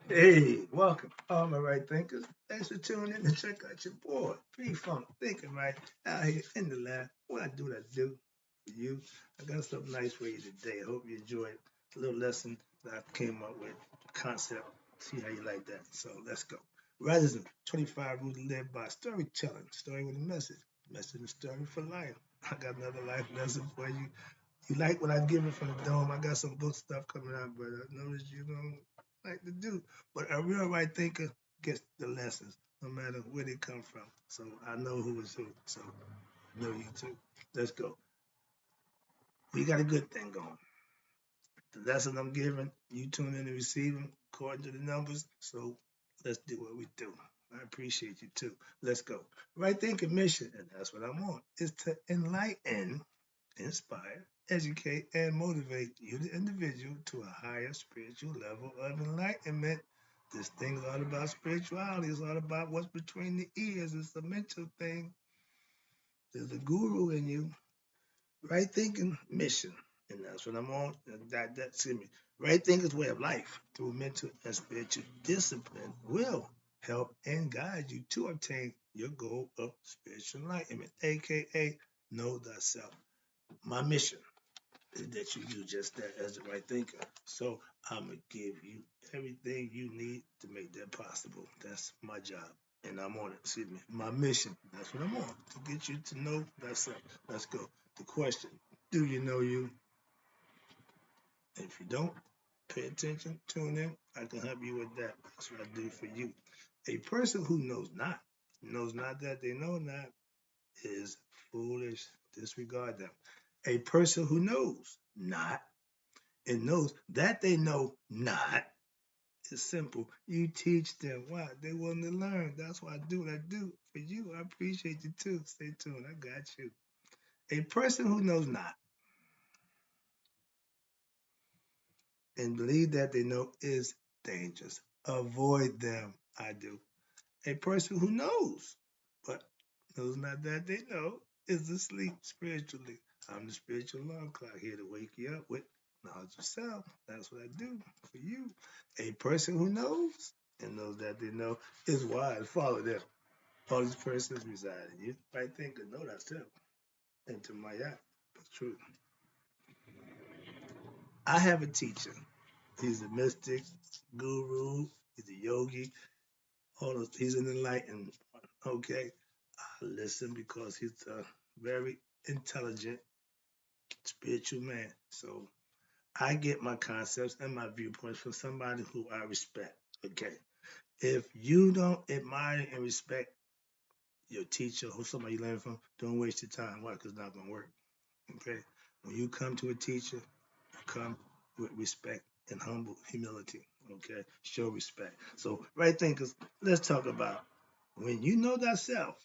Hey, welcome, all my right thinkers. Thanks for tuning in to check out your boy, P-Funk, thinking right out here in the lab. What I do for you. I got something nice for you today. I hope you enjoyed a little lesson that I came up with, concept. See how you like that. So let's go. Racism, 25 rules to live by storytelling, story with a message, message and story for life. I got another life lesson for you. You like what I give it from the dome. I got some book stuff coming out, but I noticed you don't like to do. But a real right thinker gets the lessons, no matter where they come from. So I know who is who. So I know you too. Let's go. We got a good thing going. The lesson I'm giving, you tune in and receive them according to the numbers. So let's do what we do. I appreciate you too. Let's go. Right thinking mission, and that's what I'm on, is to enlighten, inspire, educate, and motivate you, the individual, to a higher spiritual level of enlightenment. This thing is all about spirituality. It's all about what's between the ears. It's a mental thing. There's a guru in you. Right thinking mission. And that's what I'm on. Excuse me. Right thinking's way of life through mental and spiritual discipline will help and guide you to obtain your goal of spiritual enlightenment, aka know thyself. My mission that you do just that as the right thinker. So I'm gonna give you everything you need to make that possible. That's my job. And I'm on it. Excuse me. My mission. That's what I'm on. To get you to know thyself. Let's go. The question. Do you know you? If you don't, pay attention, tune in. I can help you with that. That's what I do for you. A person who knows not that they know not, is foolish. Disregard them. A person who knows not and knows that they know not. It's simple. You teach them. Why? They want to learn. That's why I do what I do for you. I appreciate you too. Stay tuned. I got you. A person who knows not and believe that they know is dangerous. Avoid them. I do. A person who knows, but knows not that they know, is asleep spiritually. I'm the spiritual alarm clock here to wake you up with knowledge of self. That's what I do for you. A person who knows and knows that they know is wise. Follow them. All these persons reside in you. I think and know that self. Into my act. That's true. I have a teacher. He's a mystic, guru, he's a yogi, all those, he's an enlightened one. Okay. I listen because he's a very intelligent spiritual man. So I get my concepts and my viewpoints from somebody who I respect. Okay. If you don't admire and respect your teacher or somebody you learn from, don't waste your time. Why? Because it's not going to work. Okay. When you come to a teacher, you come with respect and humble humility. Okay. Show respect. So, right thinkers, let's talk about when you know thyself.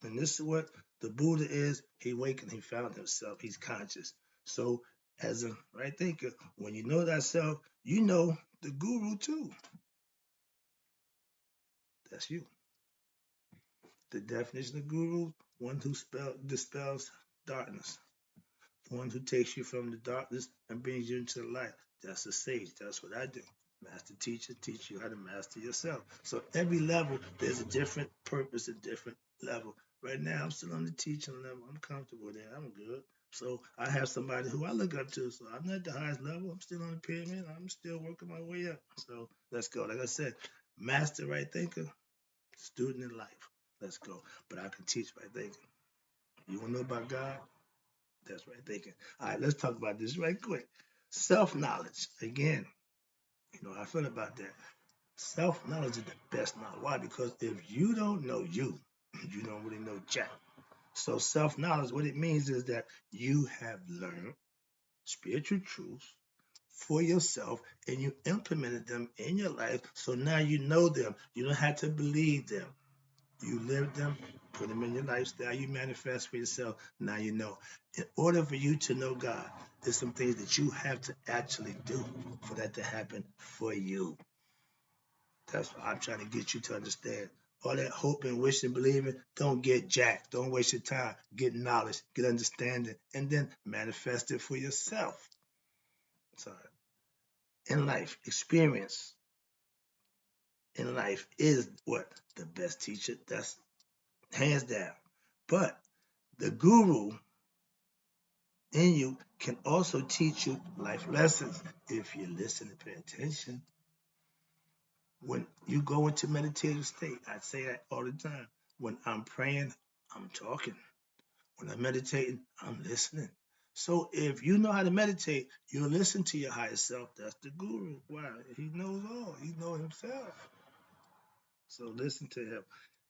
And this is what the Buddha is. He awakened, he found himself, he's conscious. So, as a right thinker, when you know thyself, you know the guru too. That's you. The definition of guru, one who dispels darkness, one who takes you from the darkness and brings you into the light. That's a sage. That's what I do. Master teacher, teach you how to master yourself. So every level, there's a different purpose, a different level. Right now, I'm still on the teaching level. I'm comfortable there. I'm good. So I have somebody who I look up to. So I'm not at the highest level. I'm still on the pyramid. I'm still working my way up. So let's go. Like I said, master right thinker, student in life. Let's go. But I can teach right thinking. You want to know about God? That's right thinking. All right, let's talk about this right quick. Self knowledge. Again, you know how I feel about that. Self knowledge is the best knowledge. Why? Because if you don't know you, you don't really know Jack. So self knowledge, what it means is that you have learned spiritual truths for yourself and you implemented them in your life. So now you know them. You don't have to believe them. You live them, put them in your lifestyle, you manifest for yourself. Now you know. In order for you to know God, there's some things that you have to actually do for that to happen for you. That's what I'm trying to get you to understand. All that hope and wish and believing, don't get jacked. Don't waste your time. Get knowledge, get understanding, and then manifest it for yourself. So in life, experience. in life is what? The best teacher. That's hands down. But the guru in you can also teach you life lessons if you listen and pay attention. When you go into meditative state, I say that all the time. When I'm praying, I'm talking. When I'm meditating, I'm listening. So if you know how to meditate, you'll listen to your higher self. That's the guru. Why? He knows all. He knows himself. So listen to him.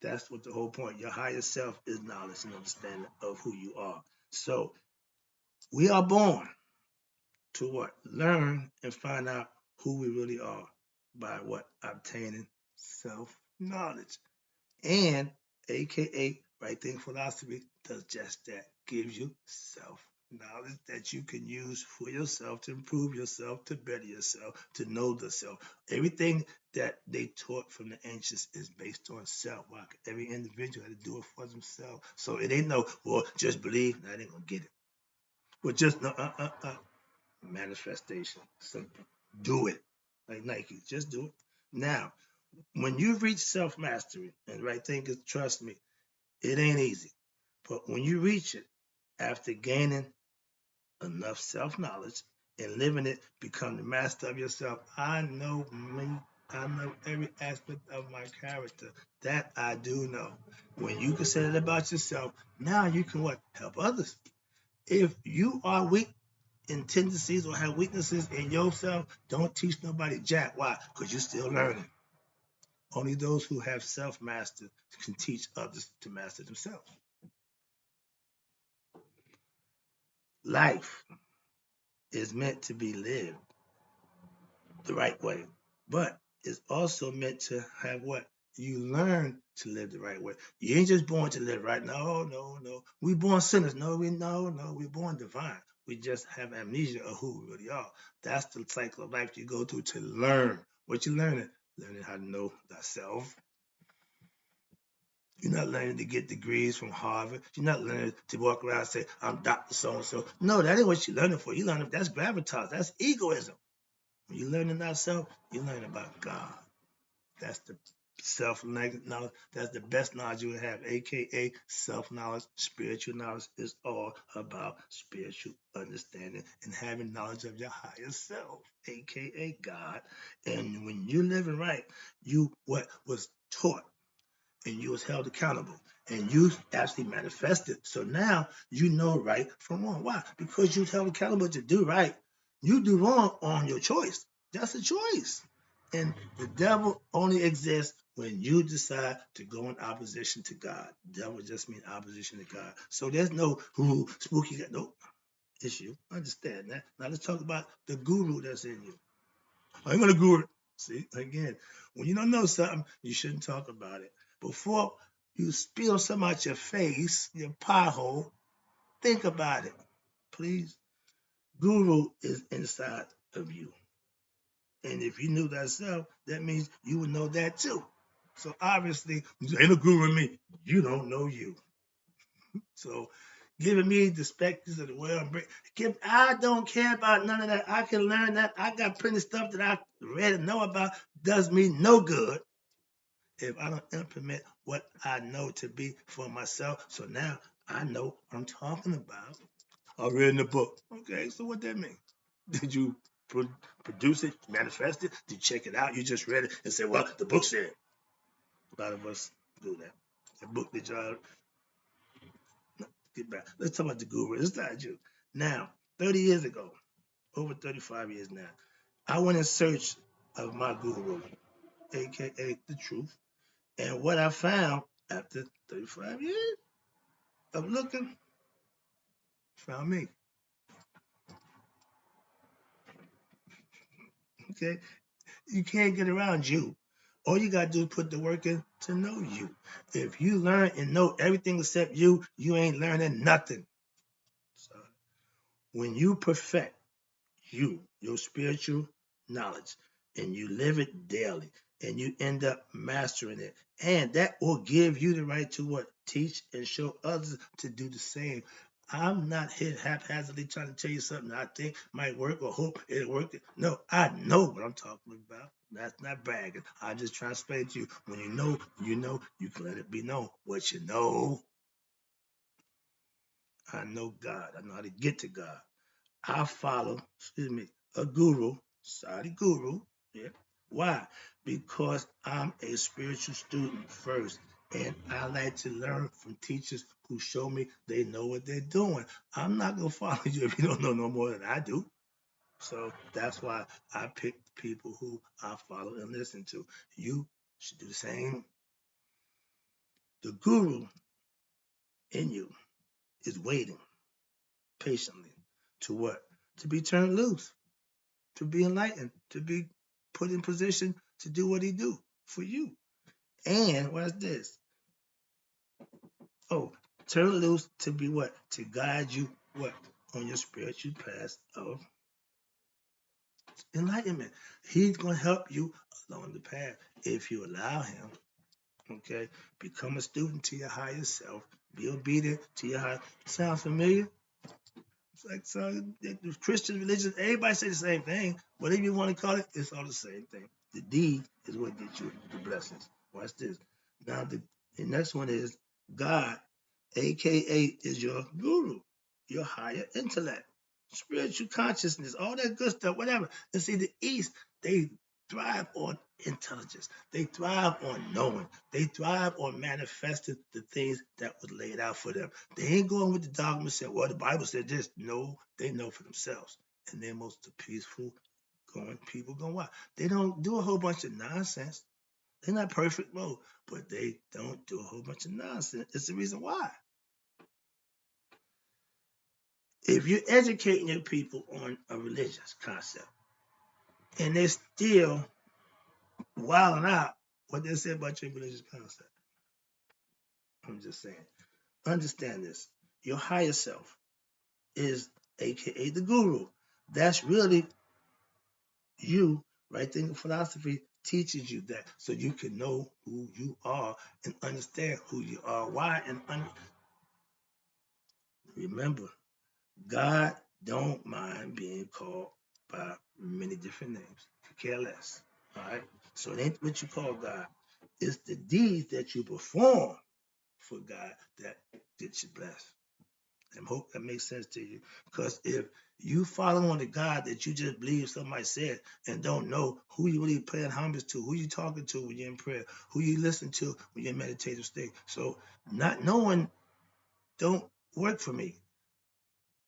That's what the whole point. Your higher self is knowledge and understanding of who you are. So we are born to what? Learn and find out who we really are by what? Obtaining self-knowledge. And AKA right thing philosophy does just that. Gives you self-knowledge that you can use for yourself to improve yourself, to better yourself, to know the self. Everything that they taught from the ancients is based on self. Why? Every individual had to do it for themselves. So it ain't no, well, just believe. Nah, I ain't gonna get it. Well, just no, manifestation. Simple. Do it. Like Nike, just do it. Now, when you reach self-mastery, and right thing is, trust me, it ain't easy. But when you reach it, after gaining enough self-knowledge and living it, become the master of yourself. I know me. I know every aspect of my character. That I do know. When you can say that about yourself, now you can what? Help others. If you are weak in tendencies or have weaknesses in yourself, don't teach nobody jack. Why? Because you're still learning. Only those who have self-mastered can teach others to master themselves. Life is meant to be lived the right way, but it's also meant to have what? You learn to live the right way. You ain't just born to live right. No, no, no. We born sinners. No, we born divine. We just have amnesia of who we really are. That's the cycle of life you go through to learn. What you learning? Learning how to know thyself. You're not learning to get degrees from Harvard. You're not learning to walk around and say, I'm Dr. So-and-so. No, that ain't what you're learning for. You learning, that's gravitas. That's egoism. When you're learning thyself, you're learning about God. That's the self-knowledge. That's the best knowledge you will have, aka self-knowledge. Spiritual knowledge is all about spiritual understanding and having knowledge of your higher self, aka God. And when you're living right, you what was taught and you was held accountable and you actually manifested. So now you know right from wrong. Why? Because you held accountable to do right. You do wrong on your choice. That's a choice. And the devil only exists when you decide to go in opposition to God. Devil just means opposition to God. So there's no who spooky. No, it's you. Understand that. Now let's talk about the guru that's in you. I'm gonna guru. See, again, when you don't know something, you shouldn't talk about it. Before you spill some out your face, your pie hole, think about it, please. Guru is inside of you. And if you knew that self, that means you would know that too. So obviously, there ain't a guru in me. You don't know you. So giving me the specters of the world, I don't care about none of that. I can learn that. I got plenty of stuff that I read and know about. Does me no good if I don't implement what I know to be for myself. So now I know what I'm talking about. I read in the book. Okay, so what that mean? Did you produce it, manifest it? Did you check it out? You just read it and said, well, the book said. A lot of us do that. The book that y'all get back. Let's talk about the guru. It's not you. Now, 30 years ago, over 35 years now, I went in search of my guru, aka the truth. And what I found after 35 years of looking, found me. Okay? You can't get around you. All you gotta do is put the work in to know you. If you learn and know everything except you, you ain't learning nothing. So when you perfect your spiritual knowledge, and you live it daily, and you end up mastering it, and that will give you the right to what? Teach and show others to do the same. I'm not here haphazardly trying to tell you something that I think might work or hope it'll work. No, I know what I'm talking about. That's not bragging. I'm just trying to explain to you. When you know, you can let it be known what you know. I know God. I know how to get to God. I follow, a guru, Saudi guru. Yeah. Why? Because I'm a spiritual student first. And I like to learn from teachers who show me they know what they're doing. I'm not going to follow you if you don't know no more than I do. So that's why I pick people who I follow and listen to. You should do the same. The guru in you is waiting patiently to what? To be turned loose, to be enlightened, to be put in position to do what he do for you. And what's this? Oh, turn loose to be what? To guide you what? On your spiritual path of enlightenment. He's going to help you along the path if you allow him. Okay? Become a student to your higher self. Be obedient to your higher. Sound familiar? It's like so, the Christian religion, everybody say the same thing. Whatever you want to call it, it's all the same thing. The deed is what gets you the blessings. Watch this. Now the next one is God, aka is your guru, your higher intellect, spiritual consciousness, all that good stuff, whatever. And see, the East, they thrive on intelligence. They thrive on knowing. They thrive on manifesting the things that was laid out for them. They ain't going with the dogma saying, well, the Bible said this. No, they know for themselves. And they're most peaceful people going, why? They don't do a whole bunch of nonsense. They're not perfect, no, but they don't do a whole bunch of nonsense. It's the reason why. If you're educating your people on a religious concept and they're still wilding out what they say about your religious concept, I'm just saying, understand this. Your higher self is aka the guru. That's really you, right? Thinking philosophy teaches you that so you can know who you are and understand who you are. Why? And remember, God don't mind being called by many different names. Could care less. All right. So it ain't what you call God. It's the deeds that you perform for God that gets you blessed. I hope that makes sense to you. Because if you follow on the God that you just believe somebody said and don't know who you really paying homage to, who you talking to when you're in prayer, who you listen to when you're in meditative state. So not knowing don't work for me.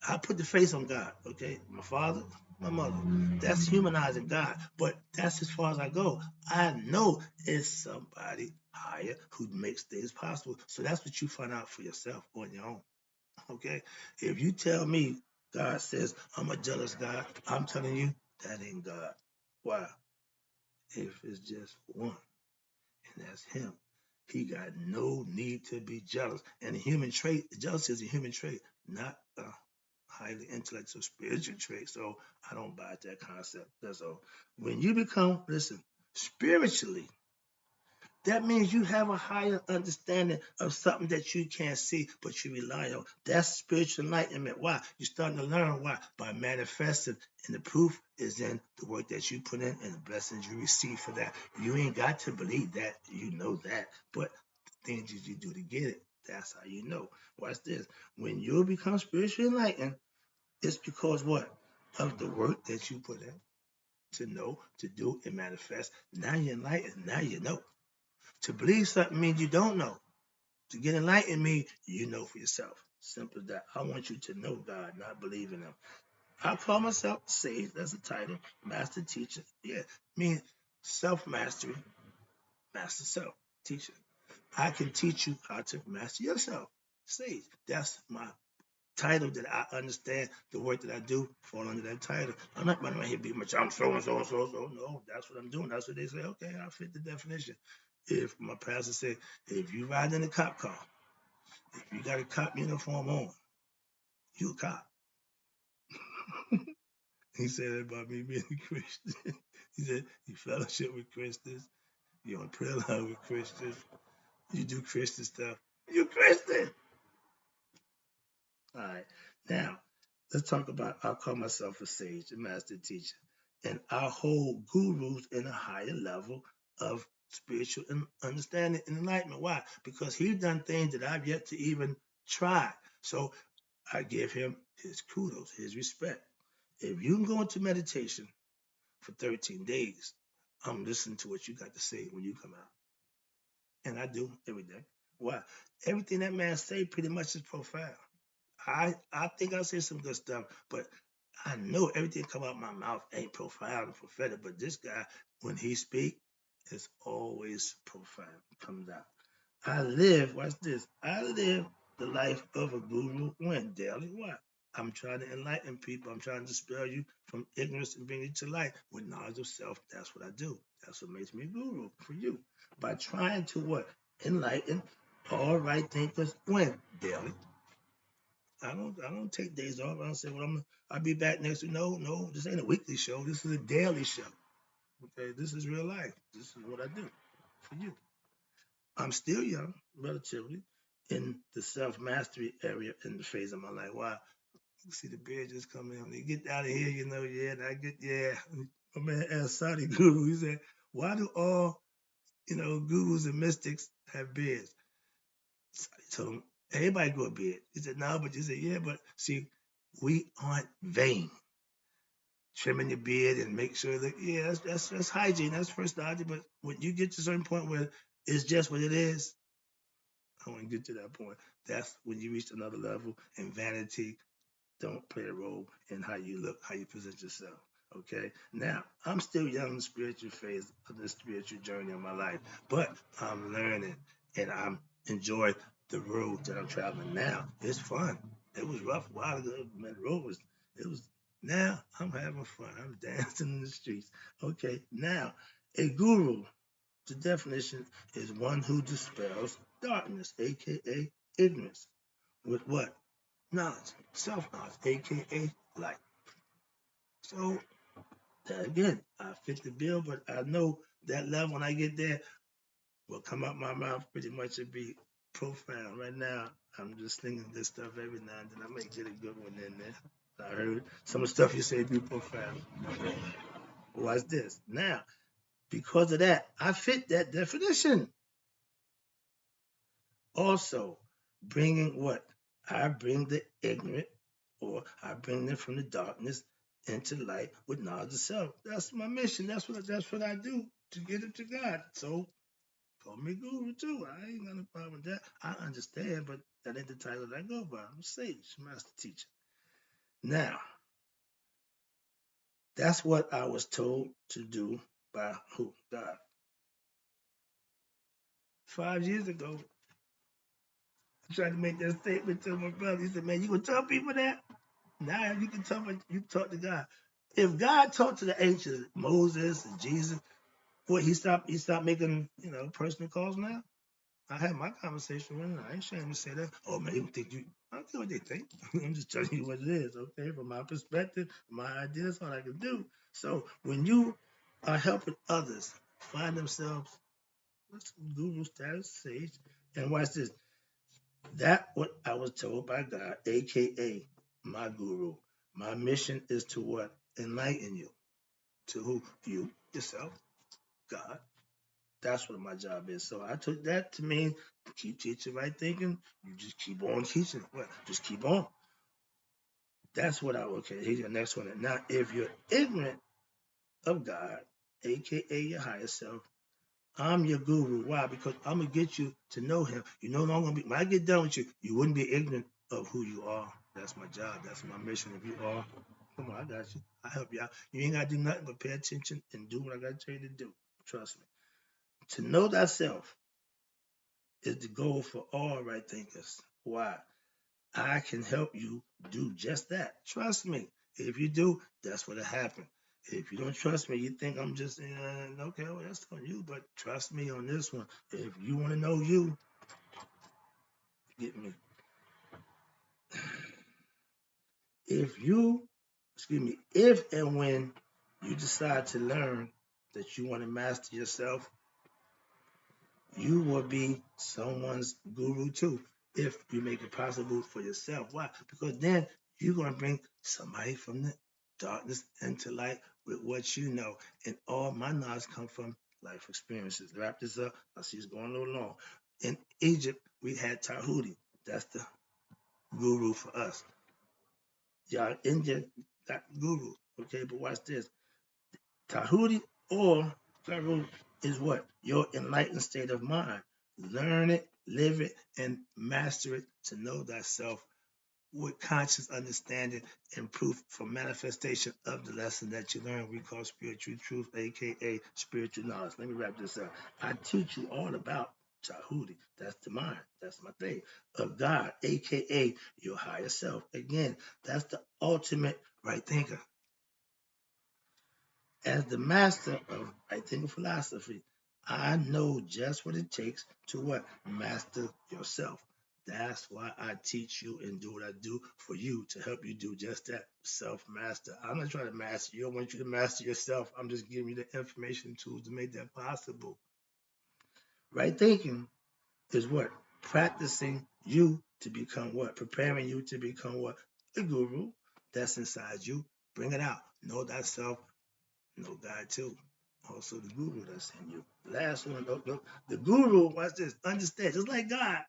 I put the face on God, okay? My father, my mother. That's humanizing God, but that's as far as I go. I know it's somebody higher who makes things possible. So that's what you find out for yourself on your own, okay? If you tell me God says I'm a jealous God, I'm telling you that ain't God. Why? If it's just one, and that's him. He got no need to be jealous. And the human trait, jealousy is a human trait, not a highly intellectual spiritual trait. So I don't buy that concept. That's all. When you become, listen, spiritually, that means you have a higher understanding of something that you can't see, but you rely on. That's spiritual enlightenment. Why? You're starting to learn why? By manifesting. And the proof is in the work that you put in and the blessings you receive for that. You ain't got to believe that. You know that. But the things that you do to get it, that's how you know. Watch this. When you become spiritually enlightened, it's because what? Of the work that you put in to know, to do, and manifest. Now you're enlightened. Now you know. To believe something means you don't know. To get enlightened means you know for yourself. Simple as that. I want you to know God, not believe in him. I call myself sage. That's a title. Master teacher. Yeah. Mean self-mastery. Master self. Teacher. I can teach you how to master yourself. Sage. That's my title that I understand the work that I do fall under that title. I'm not running around here being much, I'm so and so and so and so. No, that's what I'm doing. That's what they say. Okay, I fit the definition. If my pastor said, if you ride in a cop car, if you got a cop uniform on, you a cop. He said that about me being a Christian. He said, you fellowship with Christians, you on prayer line with Christians, you do Christian stuff. You Christian. All right. Now, let's talk about, I call myself a sage, a master teacher. And I hold gurus in a higher level of spiritual understanding and enlightenment. Why? Because he's done things that I've yet to even try. So I give him his kudos, his respect. If you can go into meditation for 13 days, I'm listening to what you got to say when you come out. And I do every day. Why? Everything that man say pretty much is profound. I think I say some good stuff, but I know everything come out my mouth ain't profound and prophetic. But this guy, when he speak, it's always profound. Comes out. I live. Watch this. I live the life of a guru when daily. What? I'm trying to enlighten people. I'm trying to dispel you from ignorance and bring you to light with knowledge of self. That's what I do. That's what makes me a guru for you. By trying to what? Enlighten all right thinkers when daily. I don't take days off. I don't say, well, I'll be back next week. No, this ain't a weekly show. This is a daily show. Okay, this is real life. This is what I do for you. I'm still young, relatively, in the self-mastery area in the phase of my life. Wow, you see the beard just coming in. When you get out of here, yeah, and I get, yeah. My man asked Saudi Guru, he said, why do all, gurus and mystics have beards? Saudi told him, everybody grow a beard. He said, no, but he said, yeah, but see, we aren't vain. Trimming your beard and make sure that, yeah, that's hygiene. That's first hygiene. But when you get to a certain point where it's just what it is, I want to get to that point. That's when you reach another level, and vanity don't play a role in how you look, how you present yourself. Okay. Now, I'm still young in the spiritual phase of the spiritual journey of my life, but I'm learning and I'm enjoying the road that I'm traveling now. It's fun. It was rough a while ago, man. The road was, it was, now I'm having fun. I'm dancing in the streets. Okay. Now, a guru, the definition is one who dispels darkness, aka ignorance, with what? Knowledge, self-knowledge, aka light. So again, I fit the bill, but I know that level when I get there will come out my mouth pretty much and be profound. Right now, I'm just thinking this stuff every now and then. I may get a good one in there. I heard some of the stuff you say be profound. Watch this. Now, because of that, I fit that definition. Also, bringing what? I bring the ignorant, or I bring them from the darkness into light with knowledge of self. That's my mission. That's what I do to get it to God. So call me guru too. I ain't got no problem with that. I understand, but that ain't the title that I go by. I'm a sage, master teacher. Now, that's what I was told to do by who? God. 5 years ago, I tried to make that statement to my brother. He said, man, you gonna tell people that? Now you talk to God. If God talked to the ancients, Moses and Jesus, what he stopped making, personal calls now? I had my conversation with him. I ain't ashamed to say that. Oh man, you think you I don't care what they think. I'm just telling you what it is, okay? From my perspective, my ideas, all I can do. So when you are helping others find themselves, what's guru status, sage, and watch this. That what I was told by God, aka my guru. My mission is to what? Enlighten you. To who? You, yourself, God. That's what my job is. So I took that to mean keep teaching right thinking. You just keep on teaching. What? Just keep on. That's what okay. Here's your next one. Now, if you're ignorant of God, aka your higher self, I'm your guru. Why? Because I'm gonna get you to know him. You're no longer be when I get done with you, you wouldn't be ignorant of who you are. That's my job. That's my mission. If you are, come on, I got you. I help you out. You ain't gotta do nothing but pay attention and do what I gotta tell you to do. Trust me. To know thyself is the goal for all right thinkers. Why? I can help you do just that. Trust me. If you do, that's what'll happen. If you don't trust me, you think I'm just okay. Well, that's on you. But trust me on this one. If you want to know you, get me. If and when you decide to learn that you want to master yourself, you will be someone's guru too. if you make it possible for yourself. Why? Because then you're going to bring somebody from the darkness into light with what you know. And all my knowledge come from life experiences. Wrap this up. I see it's going a little long. In Egypt, we had Tahuti. That's the guru for us. Y'all India got guru. Okay, but watch this. Tahuti or Guru is what? Your enlightened state of mind. Learn it, live it, and master it to know thyself with conscious understanding and proof for manifestation of the lesson that you learn. We call spiritual truth, aka spiritual knowledge. Let me wrap this up. I teach you all about Tahuti. That's the mind. That's my thing. Of God, aka your higher self. Again, that's the ultimate right thinker. As the master of right thinking philosophy, I know just what it takes to what? Master yourself. That's why I teach you and do what I do for you to help you do just that. Self-master. I'm not trying to master you. I want you to master yourself. I'm just giving you the information tools to make that possible. Right thinking is what? Practicing you to become what? Preparing you to become what? A guru that's inside you. Bring it out. Know thyself. Know God too. Also the guru that's in you. Last one, look. The guru, watch this, understand, just like God,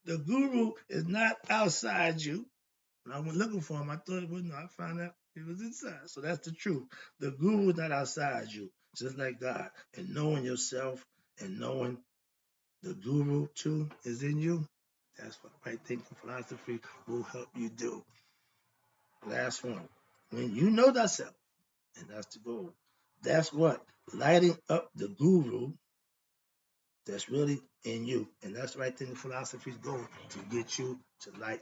the guru is not outside you. When I went looking for him, I thought it was not. I found out he was inside. So that's the truth. The guru is not outside you, just like God. And knowing yourself and knowing the guru too is in you. That's what right thinking philosophy will help you do. Last one. When you know thyself, and that's the goal. That's what? Lighting up the guru that's really in you. And that's right thing the philosophy's goal to get you to light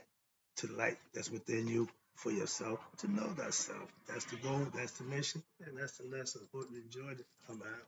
that's within you for yourself, to know thyself. That's the goal, that's the mission, and that's the lesson. Hope you enjoyed it. I'm out.